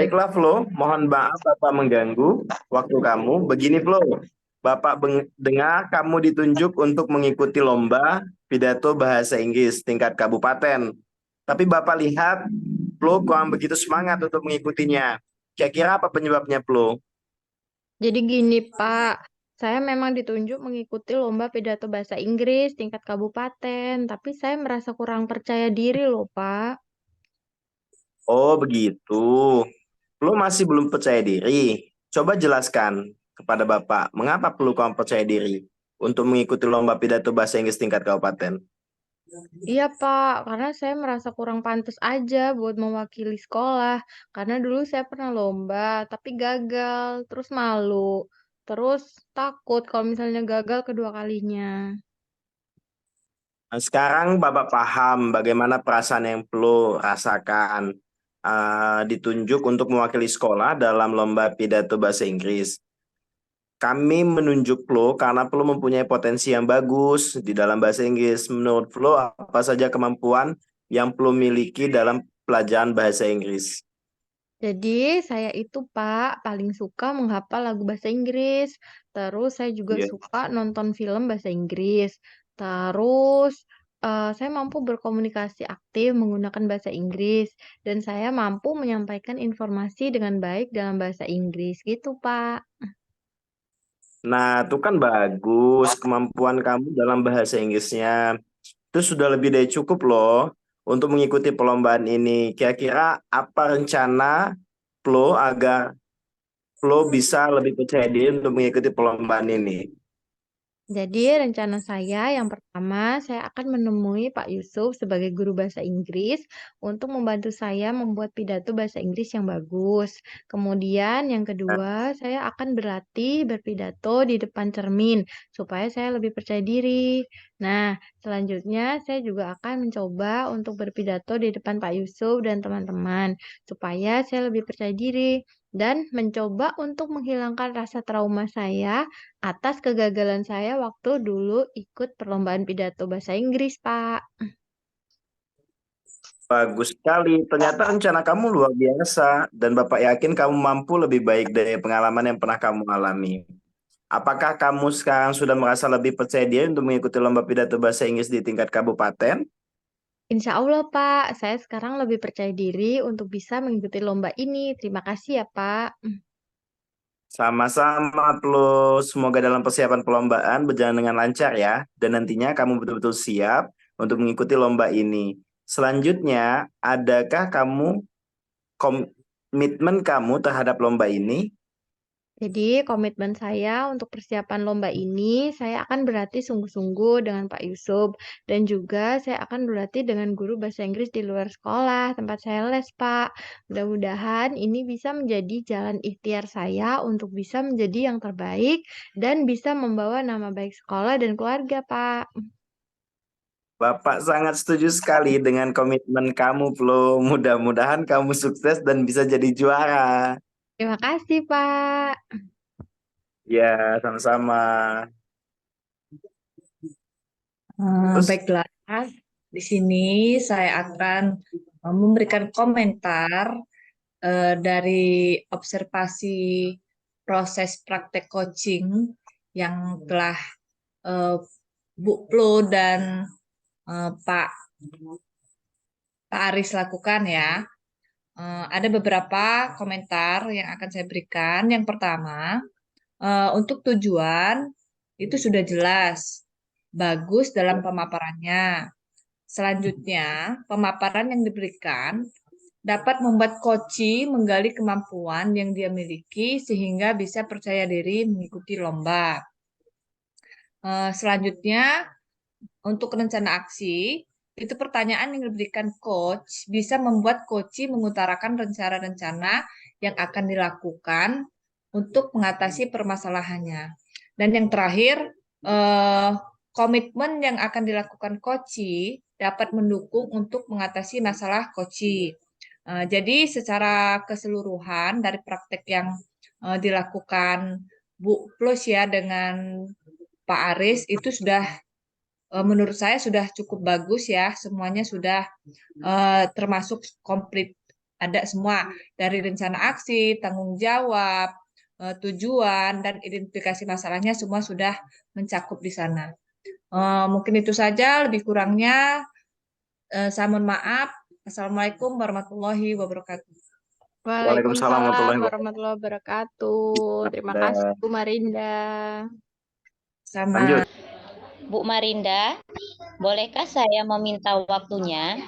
Baiklah Flo, mohon maaf Bapak mengganggu waktu kamu. Begini Flo, Bapak dengar kamu ditunjuk untuk mengikuti lomba pidato bahasa Inggris tingkat kabupaten. Tapi Bapak lihat Flo kurang begitu semangat untuk mengikutinya. Kira-kira apa penyebabnya Flo? Jadi gini, Pak, saya memang ditunjuk mengikuti lomba pidato bahasa Inggris tingkat kabupaten, tapi saya merasa kurang percaya diri loh, Pak. Oh begitu. Flo masih belum percaya diri. Coba jelaskan kepada Bapak, mengapa Flo kurang percaya diri untuk mengikuti lomba pidato bahasa Inggris tingkat kabupaten? Iya, Pak, karena saya merasa kurang pantas aja buat mewakili sekolah. Karena dulu saya pernah lomba, tapi gagal, terus malu, terus takut kalau misalnya gagal kedua kalinya. Nah, sekarang Bapak paham bagaimana perasaan yang perlu rasakan ditunjuk untuk mewakili sekolah dalam lomba pidato bahasa Inggris. Kami menunjuk Flo karena Flo mempunyai potensi yang bagus di dalam bahasa Inggris. Menurut Flo, apa saja kemampuan yang Flo miliki dalam pelajaran bahasa Inggris? Jadi saya itu Pak paling suka menghafal lagu bahasa Inggris. Terus saya juga Ya. suka nonton film bahasa Inggris. Terus saya mampu berkomunikasi aktif menggunakan bahasa Inggris dan saya mampu menyampaikan informasi dengan baik dalam bahasa Inggris gitu Pak. Nah, itu kan bagus kemampuan kamu dalam bahasa Inggrisnya. Itu sudah lebih dari cukup loh untuk mengikuti perlombaan ini. Kira-kira apa rencana Flo agar Flo bisa lebih percaya diri untuk mengikuti perlombaan ini? Jadi rencana saya yang pertama, saya akan menemui Pak Yusuf sebagai guru bahasa Inggris untuk membantu saya membuat pidato bahasa Inggris yang bagus. Kemudian yang kedua, saya akan berlatih berpidato di depan cermin supaya saya lebih percaya diri. Nah, selanjutnya saya juga akan mencoba untuk berpidato di depan Pak Yusuf dan teman-teman supaya saya lebih percaya diri dan mencoba untuk menghilangkan rasa trauma saya atas kegagalan saya waktu dulu ikut perlombaan pidato bahasa Inggris, Pak. Bagus sekali. Ternyata rencana kamu luar biasa dan Bapak yakin kamu mampu lebih baik dari pengalaman yang pernah kamu alami. Apakah kamu sekarang sudah merasa lebih percaya diri untuk mengikuti lomba pidato bahasa Inggris di tingkat kabupaten? Insya Allah, Pak. Saya sekarang lebih percaya diri untuk bisa mengikuti lomba ini. Terima kasih ya, Pak. Sama-sama, Plus. Semoga dalam persiapan perlombaan berjalan dengan lancar ya. Dan nantinya kamu betul-betul siap untuk mengikuti lomba ini. Selanjutnya, adakah komitmen kamu terhadap lomba ini? Jadi, komitmen saya untuk persiapan lomba ini, saya akan berlatih sungguh-sungguh dengan Pak Yusuf. Dan juga saya akan berlatih dengan guru bahasa Inggris di luar sekolah, tempat saya les, Pak. Mudah-mudahan ini bisa menjadi jalan ikhtiar saya untuk bisa menjadi yang terbaik dan bisa membawa nama baik sekolah dan keluarga, Pak. Bapak sangat setuju sekali dengan komitmen kamu, Flo. Mudah-mudahan kamu sukses dan bisa jadi juara. Terima kasih, Pak. Ya, sama-sama. Terus, Baiklah, di sini saya akan memberikan komentar dari observasi proses praktek coaching yang telah eh, Bu Plo dan Pak Aris lakukan ya. Ada beberapa komentar yang akan saya berikan. Yang pertama, untuk tujuan itu sudah jelas, bagus dalam pemaparannya. Selanjutnya, pemaparan yang diberikan dapat membuat coachi menggali kemampuan yang dia miliki sehingga bisa percaya diri mengikuti lomba. Selanjutnya, untuk rencana aksi, itu pertanyaan yang diberikan coach bisa membuat coachi mengutarakan rencana-rencana yang akan dilakukan untuk mengatasi permasalahannya. Dan yang terakhir, eh, komitmen yang akan dilakukan coachi dapat mendukung untuk mengatasi masalah coachi. Jadi secara keseluruhan dari praktek yang dilakukan Bu Plus ya dengan Pak Aris itu sudah menurut saya sudah cukup bagus ya, semuanya sudah termasuk komplit Ada semua dari rencana aksi, tanggung jawab, tujuan, dan identifikasi masalahnya semua sudah mencakup di sana. Mungkin itu saja, lebih kurangnya saya mohon maaf. Assalamualaikum warahmatullahi wabarakatuh. Waalaikumsalam Waalaikumsalam warahmatullahi warahmatullahi wabarakatuh. Terima kasih wabarakatuh. Bu Marinda. Sama. Lanjut. Bu Marinda, bolehkah saya meminta waktunya?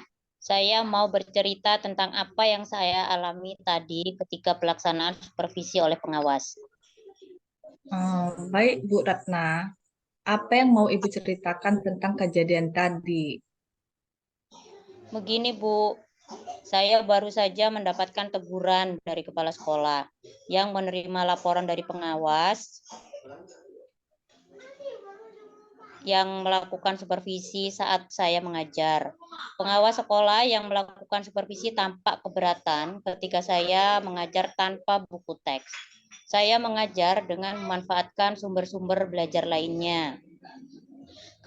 Saya mau bercerita tentang apa yang saya alami tadi ketika pelaksanaan supervisi oleh pengawas. Baik Bu Ratna, apa yang mau Ibu ceritakan tentang kejadian tadi? Begini Bu, saya baru saja mendapatkan teguran dari kepala sekolah yang menerima laporan dari pengawas yang melakukan supervisi saat saya mengajar. Pengawas sekolah yang melakukan supervisi tampak keberatan ketika saya mengajar tanpa buku teks. Saya mengajar dengan memanfaatkan sumber-sumber belajar lainnya.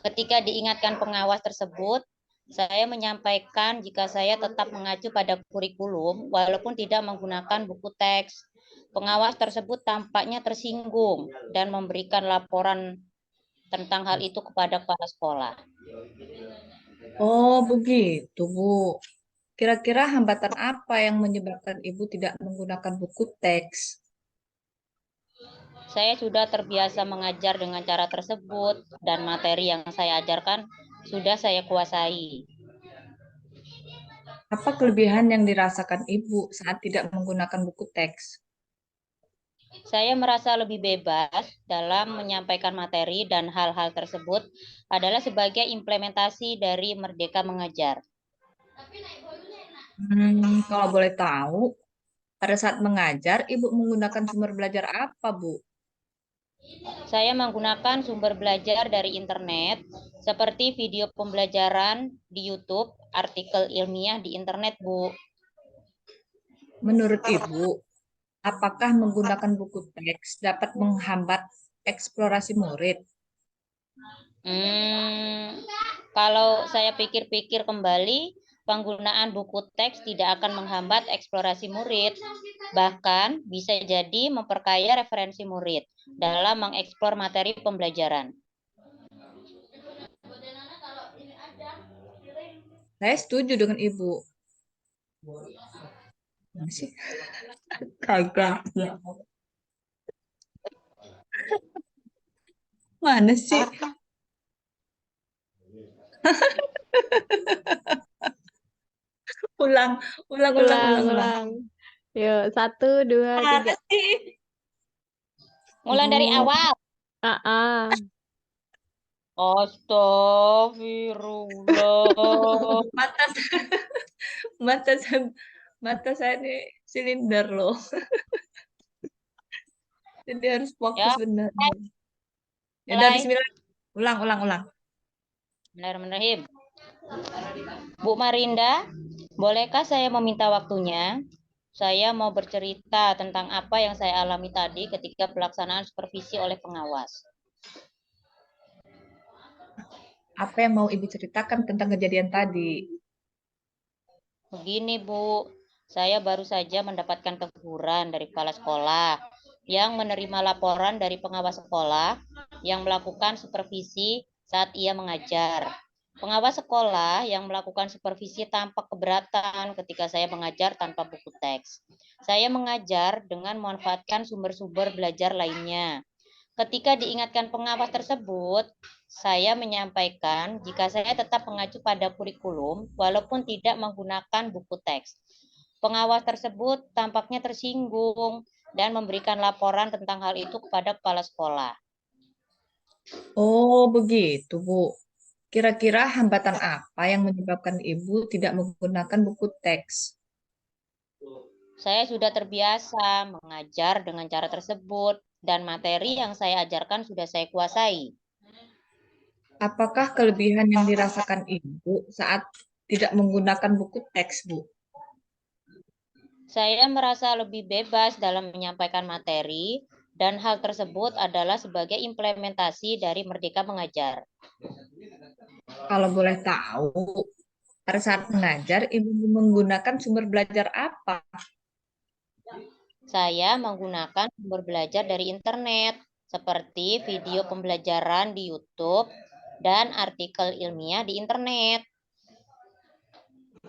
Ketika diingatkan pengawas tersebut, saya menyampaikan jika saya tetap mengacu pada kurikulum walaupun tidak menggunakan buku teks. Pengawas tersebut tampaknya tersinggung dan memberikan laporan tentang hal itu kepada kepala sekolah. Oh, begitu, Bu. Kira-kira hambatan apa yang menyebabkan Ibu tidak menggunakan buku teks? Saya sudah terbiasa mengajar dengan cara tersebut dan materi yang saya ajarkan sudah saya kuasai. Apa kelebihan yang dirasakan Ibu saat tidak menggunakan buku teks? Saya merasa lebih bebas dalam menyampaikan materi dan hal-hal tersebut adalah sebagai implementasi dari Merdeka Mengajar. Kalau boleh tahu, pada saat mengajar, Ibu menggunakan sumber belajar apa, Bu? Saya menggunakan sumber belajar dari internet seperti video pembelajaran di YouTube, artikel ilmiah di internet, Bu. Menurut Ibu, apakah menggunakan buku teks dapat menghambat eksplorasi murid? Kalau saya pikir-pikir kembali, penggunaan buku teks tidak akan menghambat eksplorasi murid, bahkan bisa jadi memperkaya referensi murid dalam mengeksplor materi pembelajaran. Saya setuju dengan Ibu. Masih kagak. Mana sih? Ulang. Ulang. Yuk, 1, 2, 3. Mana sih? Mulai dari awal. Astagfirullah. Mata saya ini silinder loh. Jadi harus fokus Ya, benar. Ya udah, mulai. bismillah. Ulang. Bismillahirrahmanirrahim. Bu Marinda, bolehkah saya meminta waktunya? Saya mau bercerita tentang apa yang saya alami tadi ketika pelaksanaan supervisi oleh pengawas. Apa yang mau Ibu ceritakan tentang kejadian tadi? Begini, Bu. Saya baru saja mendapatkan teguran dari kepala sekolah yang menerima laporan dari pengawas sekolah yang melakukan supervisi saat ia mengajar. Pengawas sekolah yang melakukan supervisi tampak keberatan ketika saya mengajar tanpa buku teks. Saya mengajar dengan memanfaatkan sumber-sumber belajar lainnya. Ketika diingatkan pengawas tersebut, saya menyampaikan jika saya tetap mengacu pada kurikulum walaupun tidak menggunakan buku teks. Pengawas tersebut tampaknya tersinggung dan memberikan laporan tentang hal itu kepada kepala sekolah. Oh, begitu, Bu. Kira-kira hambatan apa yang menyebabkan Ibu tidak menggunakan buku teks? Saya sudah terbiasa mengajar dengan cara tersebut dan materi yang saya ajarkan sudah saya kuasai. Apakah kelebihan yang dirasakan Ibu saat tidak menggunakan buku teks, Bu? Saya merasa lebih bebas dalam menyampaikan materi dan hal tersebut adalah sebagai implementasi dari Merdeka Mengajar. Kalau boleh tahu, Pada saat mengajar, Ibu menggunakan sumber belajar apa? Saya menggunakan sumber belajar dari internet, seperti video pembelajaran di YouTube dan artikel ilmiah di internet.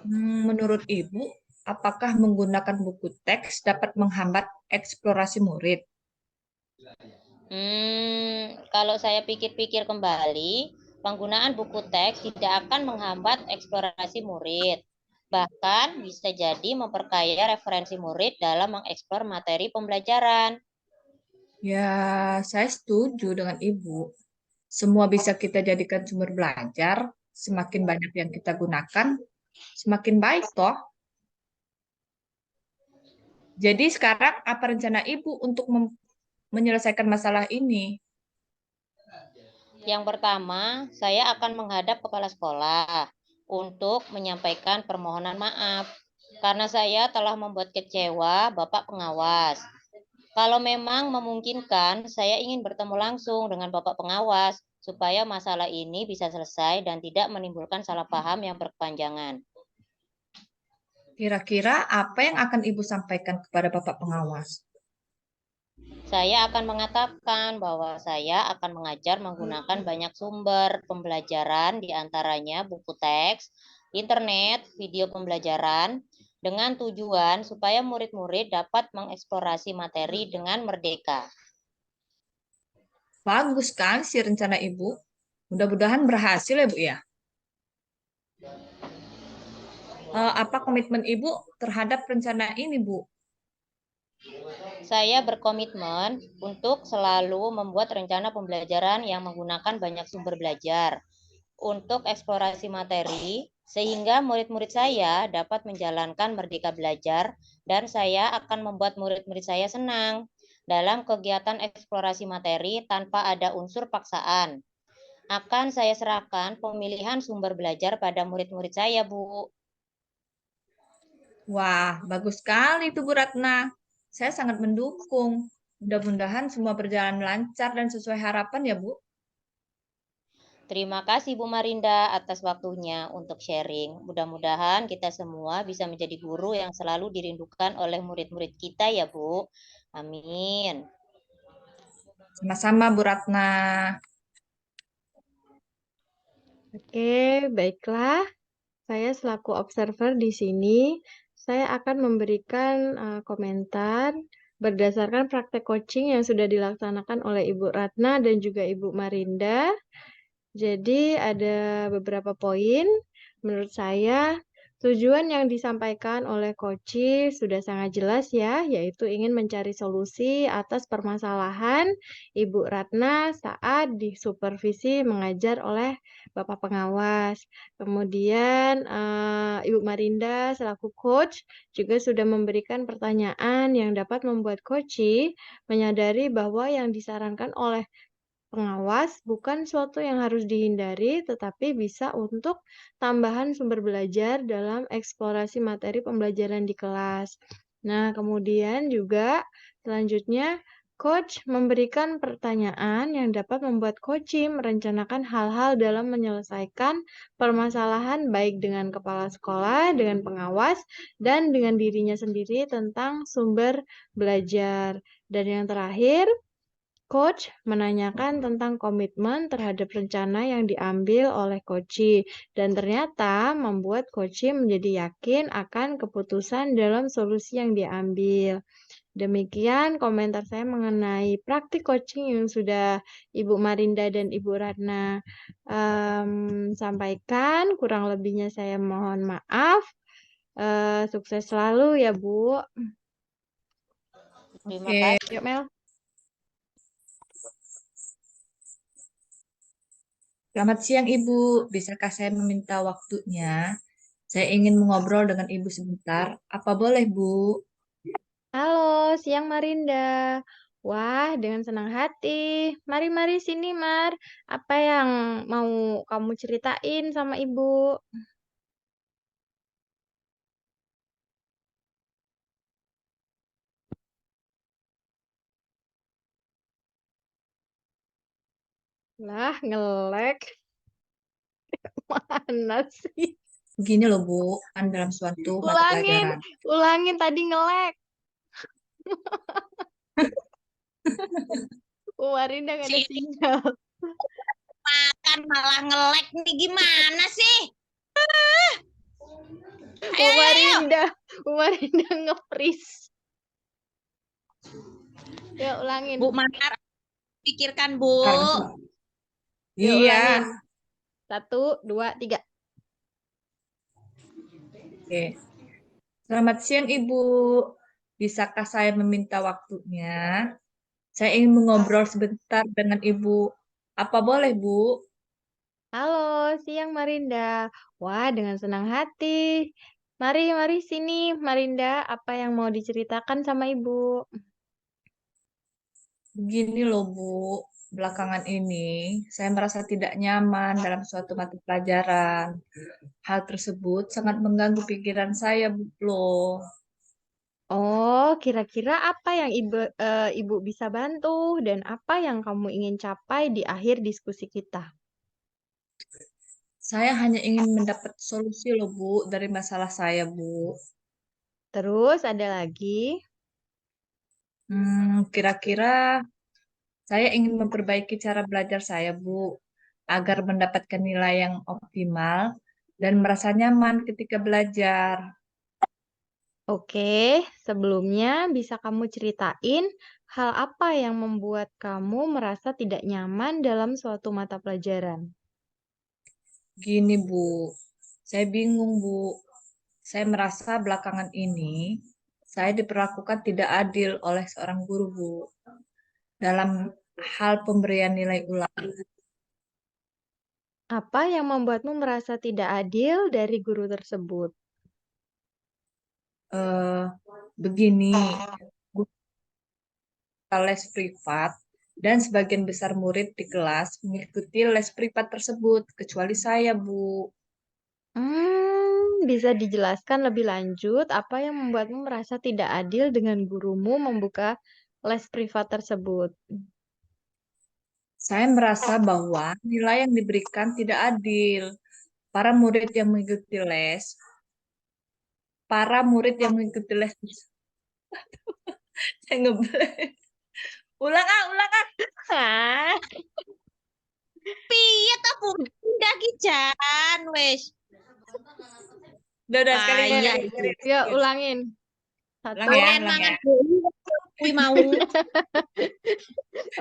Menurut Ibu, apakah menggunakan buku teks dapat menghambat eksplorasi murid? Kalau saya pikir-pikir kembali, penggunaan buku teks tidak akan menghambat eksplorasi murid. Bahkan bisa jadi memperkaya referensi murid dalam mengeksplor materi pembelajaran. Ya, saya setuju dengan Ibu. Semua bisa kita jadikan sumber belajar. Semakin banyak yang kita gunakan, semakin baik toh. Jadi sekarang apa rencana Ibu untuk menyelesaikan masalah ini? Yang pertama, saya akan menghadap kepala sekolah untuk menyampaikan permohonan maaf karena saya telah membuat kecewa Bapak pengawas. Kalau memang memungkinkan, saya ingin bertemu langsung dengan Bapak pengawas supaya masalah ini bisa selesai dan tidak menimbulkan salah paham yang berkepanjangan. Kira-kira apa yang akan Ibu sampaikan kepada Bapak pengawas? Saya akan mengatakan bahwa saya akan mengajar menggunakan banyak sumber pembelajaran, diantaranya buku teks, internet, video pembelajaran, dengan tujuan supaya murid-murid dapat mengeksplorasi materi dengan merdeka. Bagus kan sih rencana Ibu? Mudah-mudahan berhasil ya Bu ya. Apa komitmen Ibu terhadap rencana ini Bu? Saya berkomitmen untuk selalu membuat rencana pembelajaran yang menggunakan banyak sumber belajar untuk eksplorasi materi, sehingga murid-murid saya dapat menjalankan merdeka belajar, dan saya akan membuat murid-murid saya senang dalam kegiatan eksplorasi materi tanpa ada unsur paksaan. Akan saya serahkan pemilihan sumber belajar pada murid-murid saya, Bu. Wah, bagus sekali itu Bu Ratna. Saya sangat mendukung. Mudah-mudahan semua berjalan lancar dan sesuai harapan ya Bu. Terima kasih Bu Marinda atas waktunya untuk sharing. Mudah-mudahan kita semua bisa menjadi guru yang selalu dirindukan oleh murid-murid kita ya Bu. Amin. Sama-sama Bu Ratna. Oke, baiklah. Saya selaku observer di sini, saya akan memberikan komentar berdasarkan praktek coaching yang sudah dilaksanakan oleh Ibu Ratna dan juga Ibu Marinda. Jadi ada beberapa poin menurut saya tujuan yang disampaikan oleh Koci sudah sangat jelas ya, yaitu ingin mencari solusi atas permasalahan Ibu Ratna saat disupervisi mengajar oleh Bapak pengawas. Kemudian Ibu Marinda selaku coach juga sudah memberikan pertanyaan yang dapat membuat Koci menyadari bahwa yang disarankan oleh pengawas bukan suatu yang harus dihindari, tetapi bisa untuk tambahan sumber belajar dalam eksplorasi materi pembelajaran di kelas. Nah, kemudian juga selanjutnya coach memberikan pertanyaan yang dapat membuat coach merencanakan hal-hal dalam menyelesaikan permasalahan baik dengan kepala sekolah, dengan pengawas, dan dengan dirinya sendiri tentang sumber belajar. Dan yang terakhir, Coach menanyakan tentang komitmen terhadap rencana yang diambil oleh Koci dan ternyata membuat Koci menjadi yakin akan keputusan dalam solusi yang diambil. Demikian komentar saya mengenai praktik coaching yang sudah Ibu Marinda dan Ibu Ratna sampaikan. Kurang lebihnya saya mohon maaf. Sukses selalu ya Bu. Terima Oke, kasih. Yuk Mel. selamat siang Ibu. Bisakah saya meminta waktunya? Saya ingin mengobrol dengan Ibu sebentar. Apa boleh Bu? Halo, siang Marinda. Wah, dengan senang hati. Mari sini, Mar. Apa yang mau kamu ceritain sama Ibu? Lah, ngelek. Mana sih? Gini loh Bu, kan dalam suatu mata Ulangin, pelajaran. ulangin tadi nge-lag. Bu Marinda nggak ada Si sinyal. makan malah nge-lag nih gimana sih? Bu Marinda, Bu Marinda nge-freeze. Yuk ulangin. Bu Manar, pikirkan Bu. Yuk Iya. ulangin. 1, 2, 3. Oke. Selamat siang Ibu. Bisakah saya meminta waktunya? Saya ingin mengobrol sebentar dengan Ibu. Apa boleh, Bu? Halo, siang Marinda. Wah, dengan senang hati. Mari sini, Marinda. Apa yang mau diceritakan sama Ibu? Begini loh, Bu. Belakangan ini, saya merasa tidak nyaman dalam suatu mata pelajaran. Hal tersebut sangat mengganggu pikiran saya, Bu. Loh. Oh, kira-kira apa yang Ibu bisa bantu dan apa yang kamu ingin capai di akhir diskusi kita? Saya hanya ingin mendapat solusi loh, Bu, dari masalah saya, Bu. Terus ada lagi? Kira-kira saya ingin memperbaiki cara belajar saya, Bu, agar mendapatkan nilai yang optimal dan merasa nyaman ketika belajar. Oke, sebelumnya bisa kamu ceritain hal apa yang membuat kamu merasa tidak nyaman dalam suatu mata pelajaran? Gini, Bu, saya bingung, Bu. Saya merasa belakangan ini saya diperlakukan tidak adil oleh seorang guru, Bu, dalam hal pemberian nilai ulang. Apa yang membuatmu merasa tidak adil dari guru tersebut? Eh, Begini, les privat dan sebagian besar murid di kelas mengikuti les privat tersebut, kecuali saya, Bu. Bisa dijelaskan lebih lanjut apa yang membuatmu merasa tidak adil dengan gurumu membuka les privat tersebut? Saya merasa bahwa nilai yang diberikan tidak adil. Para murid yang mengikuti les, para murid yang mengikuti les, saya ngeblank. Ulang ah, ulang ah. Hah? Piye ta Bu? Udah gijan wes. Udah sekali Payah lagi. itu. Yuk ulangin. Ulang Satu, ya, Mangan ulang ya. mangan dulu kuwi mau.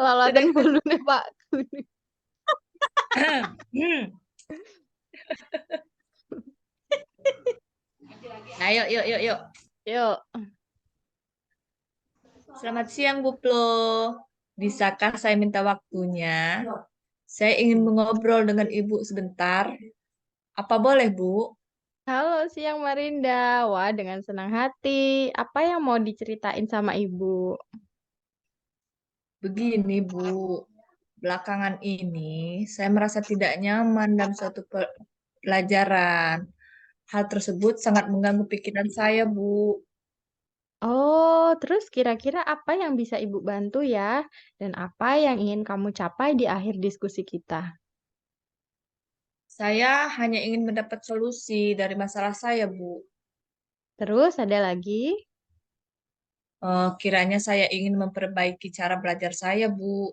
lalatan bulune Pak Guru. Nah, yuk. Yuk. Selamat siang, Bu Plo. Bisakah saya minta waktunya? Saya ingin mengobrol dengan Ibu sebentar. Apa boleh, Bu? Halo, siang Marinda. Wah, dengan senang hati. Apa yang mau diceritain sama Ibu? Begini, Bu. Belakangan ini, saya merasa tidak nyaman dalam suatu pelajaran. Hal tersebut sangat mengganggu pikiran saya, Bu. Oh, terus kira-kira apa yang bisa Ibu bantu ya? Dan apa yang ingin kamu capai di akhir diskusi kita? Saya hanya ingin mendapat solusi dari masalah saya, Bu. Terus ada lagi? Kiranya saya ingin memperbaiki cara belajar saya, Bu,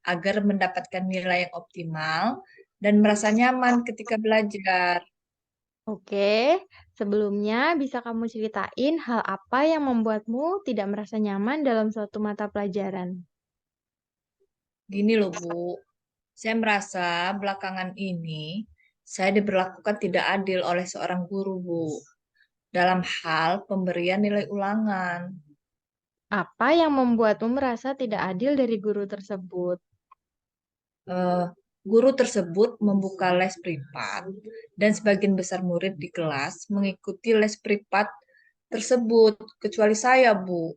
agar mendapatkan nilai yang optimal dan merasa nyaman ketika belajar. Oke, sebelumnya bisa kamu ceritain hal apa yang membuatmu tidak merasa nyaman dalam suatu mata pelajaran? Gini loh, Bu. Saya merasa belakangan ini saya diberlakukan tidak adil oleh seorang guru, Bu, dalam hal pemberian nilai ulangan. Apa yang membuatmu merasa tidak adil dari guru tersebut? Eh, Guru tersebut membuka les privat dan sebagian besar murid di kelas mengikuti les privat tersebut, kecuali saya, Bu.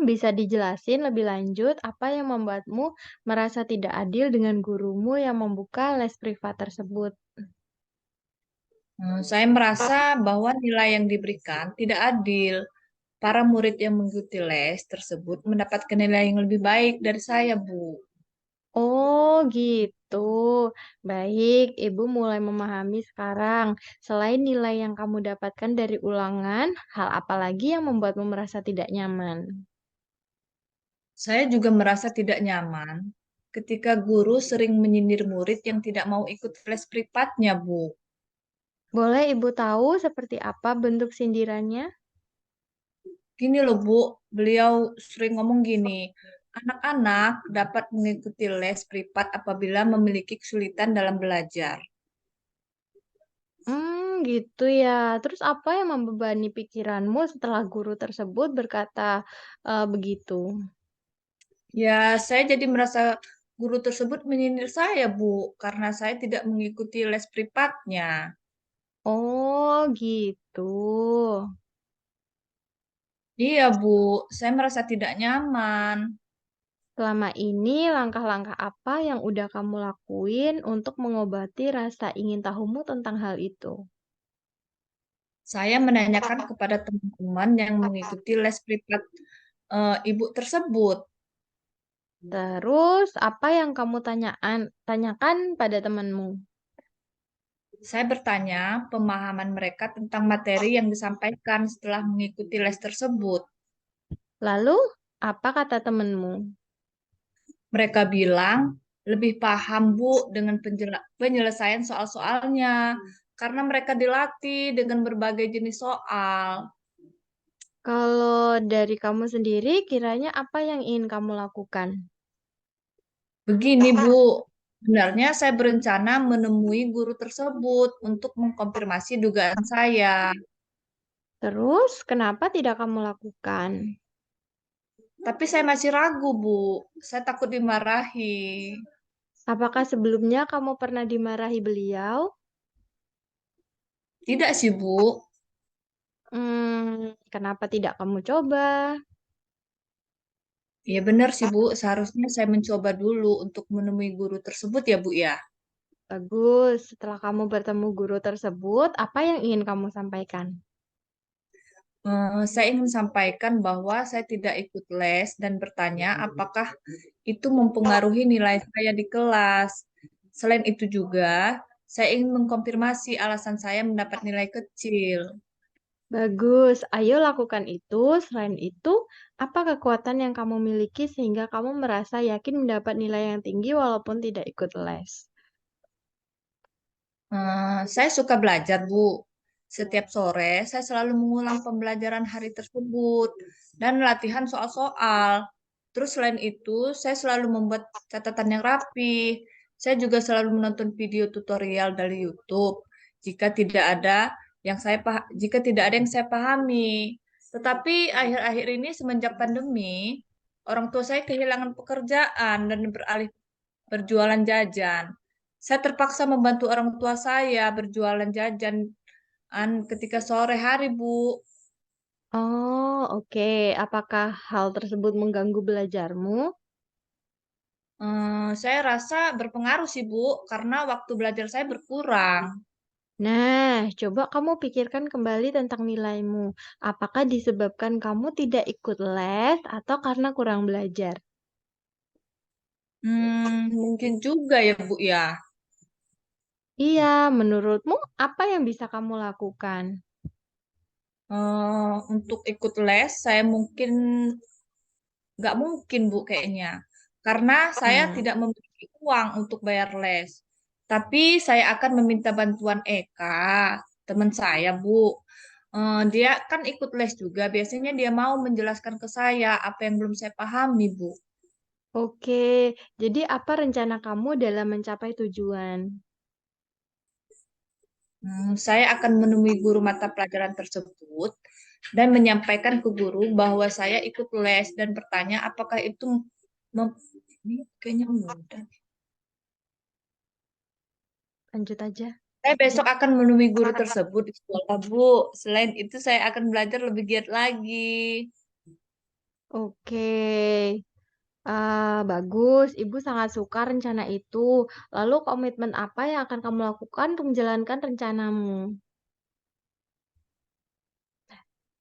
Bisa dijelasin lebih lanjut apa yang membuatmu merasa tidak adil dengan gurumu yang membuka les privat tersebut? Saya merasa bahwa nilai yang diberikan tidak adil. Para murid yang mengikuti les tersebut mendapatkan nilai yang lebih baik dari saya, Bu. Oh, gitu. gitu. Baik, Ibu mulai memahami sekarang. Selain nilai yang kamu dapatkan dari ulangan, hal apa lagi yang membuatmu merasa tidak nyaman? Saya juga merasa tidak nyaman ketika guru sering menyindir murid yang tidak mau ikut les privatnya, Bu. Boleh Ibu tahu seperti apa bentuk sindirannya? Gini loh, Bu, beliau sering ngomong gini, anak-anak dapat mengikuti les privat apabila memiliki kesulitan dalam belajar. Gitu ya. Terus apa yang membebani pikiranmu setelah guru tersebut berkata begitu? Ya, saya jadi merasa guru tersebut menyindir saya, Bu, karena saya tidak mengikuti les privatnya. Oh, gitu. Iya, Bu, saya merasa tidak nyaman. Selama ini, langkah-langkah apa yang udah kamu lakuin untuk mengobati rasa ingin tahumu tentang hal itu? Saya menanyakan kepada teman-teman yang mengikuti les privat ibu tersebut. Terus, apa yang kamu tanyakan pada temanmu? Saya bertanya pemahaman mereka tentang materi yang disampaikan setelah mengikuti les tersebut. Lalu, apa kata temanmu? Mereka bilang lebih paham, Bu, dengan penyelesaian soal-soalnya karena mereka dilatih dengan berbagai jenis soal. Kalau dari kamu sendiri, kiranya apa yang ingin kamu lakukan? Begini, Bu, sebenarnya saya berencana menemui guru tersebut untuk mengkonfirmasi dugaan saya. Terus, kenapa tidak kamu lakukan? Tapi saya masih ragu, Bu. Saya takut dimarahi. Apakah sebelumnya kamu pernah dimarahi beliau? Tidak sih, Bu. Kenapa tidak kamu coba? Ya benar sih, Bu. Seharusnya saya mencoba dulu untuk menemui guru tersebut ya, Bu ya. Bagus, setelah kamu bertemu guru tersebut, apa yang ingin kamu sampaikan? Saya ingin sampaikan bahwa saya tidak ikut les dan bertanya apakah itu mempengaruhi nilai saya di kelas. Selain itu juga, saya ingin mengkonfirmasi alasan saya mendapat nilai kecil. Bagus, ayo lakukan itu. Selain itu, apa kekuatan yang kamu miliki sehingga kamu merasa yakin mendapat nilai yang tinggi walaupun tidak ikut les? Saya suka belajar, Bu. Setiap sore, saya selalu mengulang pembelajaran hari tersebut dan latihan soal-soal. Terus selain itu, saya selalu membuat catatan yang rapi. Saya juga selalu menonton video tutorial dari YouTube jika tidak ada jika tidak ada yang saya pahami. Tetapi akhir-akhir ini semenjak pandemi, orang tua saya kehilangan pekerjaan dan beralih berjualan jajan. Saya terpaksa membantu orang tua saya berjualan jajan ketika sore hari, Bu. Oh, oke. Apakah hal tersebut mengganggu belajarmu? Saya rasa berpengaruh sih, Bu, karena waktu belajar saya berkurang. Nah, coba kamu pikirkan kembali tentang nilaimu. Apakah disebabkan kamu tidak ikut les atau karena kurang belajar? Mungkin juga ya, Bu, ya. Iya, menurutmu apa yang bisa kamu lakukan? Untuk ikut les, saya mungkin nggak mungkin, Bu, kayaknya. Karena saya Hmm. tidak memiliki uang untuk bayar les. Tapi saya akan meminta bantuan Eka, teman saya, Bu. Dia kan ikut les juga. Biasanya dia mau menjelaskan ke saya apa yang belum saya pahami, Bu. Oke, jadi apa rencana kamu dalam mencapai tujuan? Saya akan menemui guru mata pelajaran tersebut dan menyampaikan ke guru bahwa saya ikut les dan bertanya apakah itu ini kayaknya mudah. Lanjut aja. Saya besok akan menemui guru tersebut di sekolah, Bu. Selain itu, saya akan belajar lebih giat lagi. Oke, bagus. Ibu sangat suka rencana itu. Lalu komitmen apa yang akan kamu lakukan untuk menjalankan rencanamu?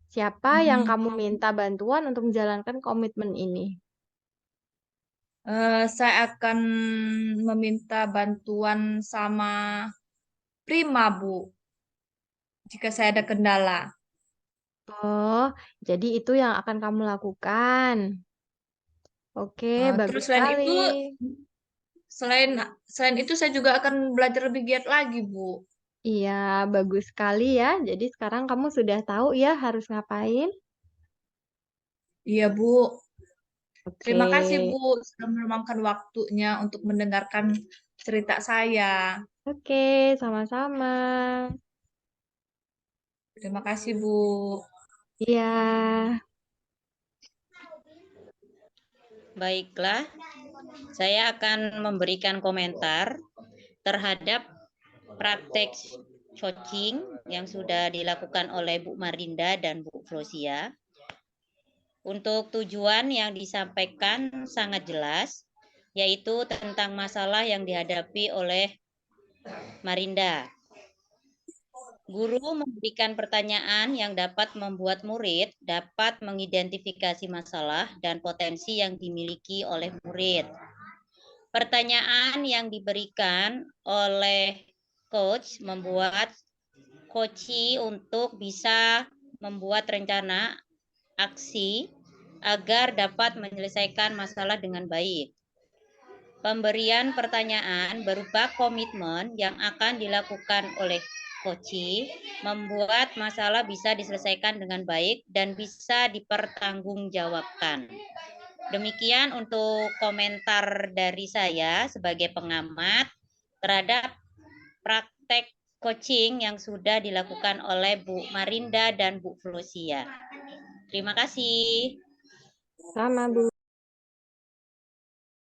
Siapa yang Hmm, kamu minta bantuan untuk menjalankan komitmen ini? Saya akan meminta bantuan sama Prima, Bu, jika saya ada kendala. Oh, jadi itu yang akan kamu lakukan. Oke, Terus bagus selain sekali. itu, selain selain itu saya juga akan belajar lebih giat lagi, Bu. Iya, bagus sekali ya. Jadi sekarang kamu sudah tahu ya harus ngapain. Iya, Bu. Oke, Terima kasih, Bu, sudah meluangkan waktunya untuk mendengarkan cerita saya. oke, sama-sama. Terima kasih, Bu. Iya, Baiklah, saya akan memberikan komentar terhadap praktek coaching yang sudah dilakukan oleh Bu Marinda dan Bu Flosia. Untuk tujuan yang disampaikan sangat jelas, yaitu tentang masalah yang dihadapi oleh Marinda. Guru memberikan pertanyaan yang dapat membuat murid dapat mengidentifikasi masalah dan potensi yang dimiliki oleh murid. Pertanyaan yang diberikan oleh coach membuat coachi untuk bisa membuat rencana aksi agar dapat menyelesaikan masalah dengan baik. Pemberian pertanyaan berupa komitmen yang akan dilakukan oleh coachi membuat masalah bisa diselesaikan dengan baik dan bisa dipertanggungjawabkan. Demikian untuk komentar dari saya sebagai pengamat terhadap praktek coaching yang sudah dilakukan oleh Bu Marinda dan Bu Flosia. Terima kasih. sama Bu.